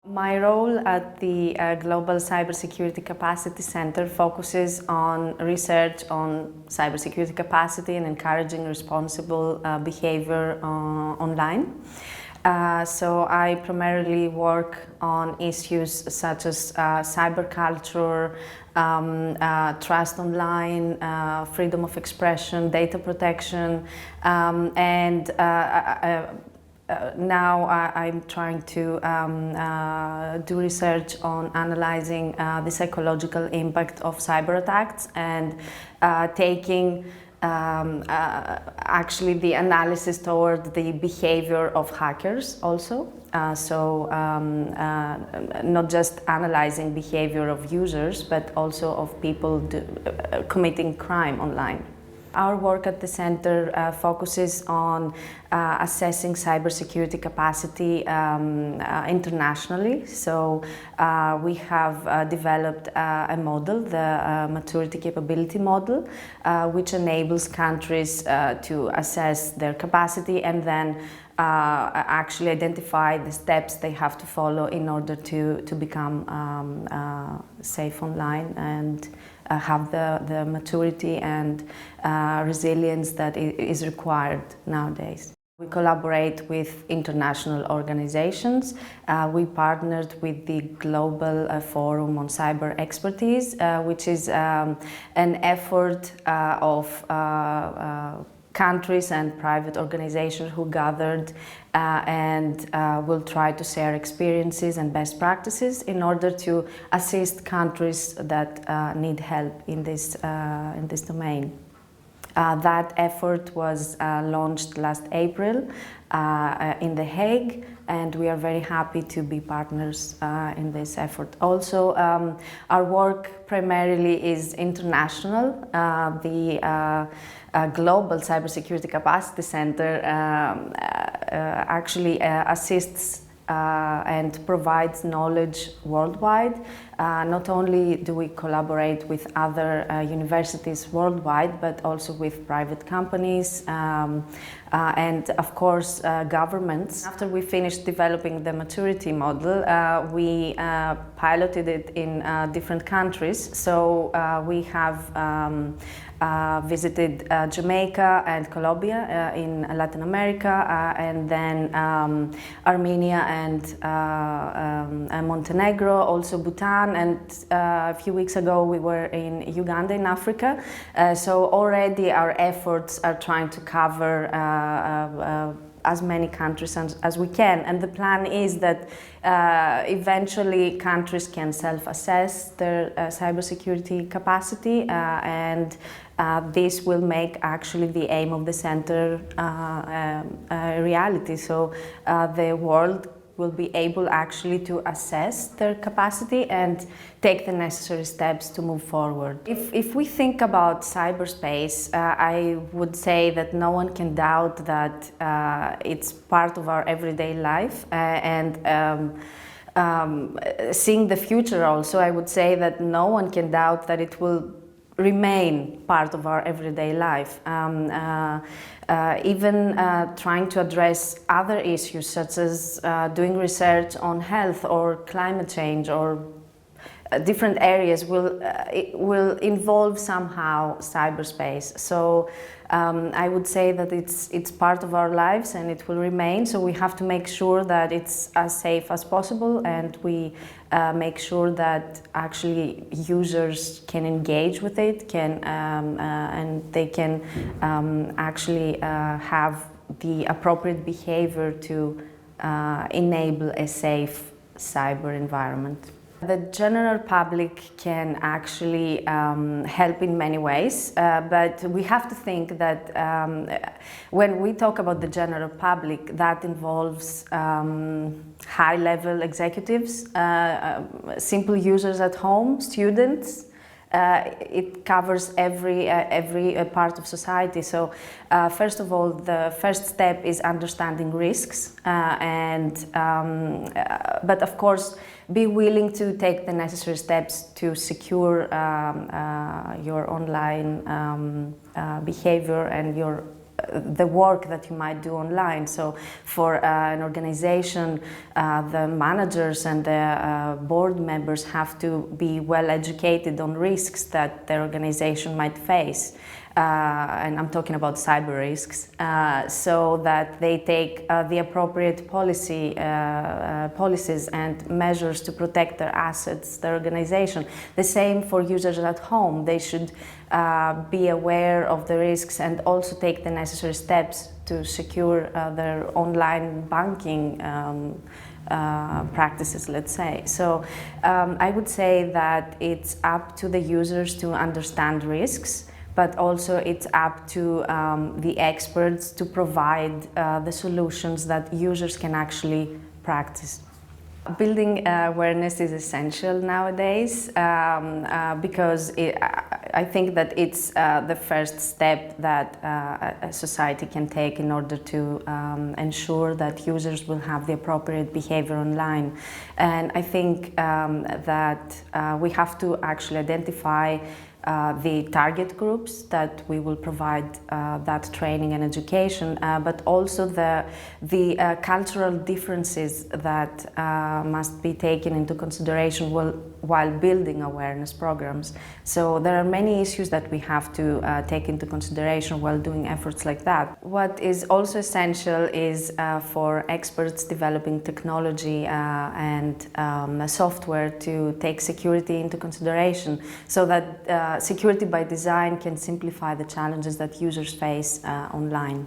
My role at the Global Cybersecurity Capacity Center focuses on research on cybersecurity capacity and encouraging responsible behavior online. So I primarily work on issues such as cyberculture, trust online, freedom of expression, data protection, and now I'm trying to do research on analyzing the psychological impact of cyber attacks and taking actually the analysis toward the behavior of hackers also. Not just analyzing behavior of users, but also of people committing crime online. Our work at the center focuses on assessing cybersecurity capacity internationally. So we have developed a model, the maturity capability model, which enables countries to assess their capacity and then actually identify the steps they have to follow in order to become safe online and have the maturity and resilience that is required nowadays. We collaborate with international organizations. We partnered with the Global Forum on Cyber Expertise, which is an effort of countries and private organizations who gathered and will try to share experiences and best practices in order to assist countries that need help in this domain. That effort was launched last April in The Hague, and we are very happy to be partners in this effort. Also, our work primarily is international. The Global Cybersecurity Capacity Center actually assists and provides knowledge worldwide. Not only do we collaborate with other universities worldwide, but also with private companies and of course governments. After we finished developing the maturity model, we piloted it in different countries. So we have visited Jamaica and Colombia in Latin America, and then Armenia and Montenegro, also Bhutan, and a few weeks ago we were in Uganda in Africa. So already our efforts are trying to cover as many countries as we can, and the plan is that eventually countries can self-assess their cybersecurity capacity, and this will make actually the aim of the center a reality. So the world will be able actually to assess their capacity and take the necessary steps to move forward. If we think about cyberspace, I would say that no one can doubt that it's part of our everyday life, and seeing the future also, I would say that no one can doubt that it will remain part of our everyday life. Even trying to address other issues such as doing research on health or climate change or different areas will involve somehow cyberspace. So I would say that it's part of our lives and it will remain. So we have to make sure that it's as safe as possible, and we make sure that actually users can engage with it, and they can actually have the appropriate behavior to enable a safe cyber environment. The general public can actually help in many ways, but we have to think that when we talk about the general public, that involves high-level executives, simple users at home, students. It covers every part of society. So first of all, the first step is understanding risks, but of course be willing to take the necessary steps to secure your online behavior and your the work that you might do online. So for an organization, the managers and the board members have to be well educated on risks that their organization might face. And I'm talking about cyber risks, so that they take the appropriate policies and measures to protect their assets, their organization. The same for users at home. They should be aware of the risks and also take the necessary steps to secure their online banking practices, let's say. So I would say that it's up to the users to understand risks, but also it's up to the experts to provide the solutions that users can actually practice. Building awareness is essential nowadays because I think that it's the first step that a society can take in order to ensure that users will have the appropriate behavior online. And I think that we have to actually identify the target groups that we will provide that training and education, but also the cultural differences that must be taken into consideration while building awareness programs. So there are many issues that we have to take into consideration while doing efforts like that. What is also essential is for experts developing technology and software to take security into consideration, so that security by design can simplify the challenges that users face online.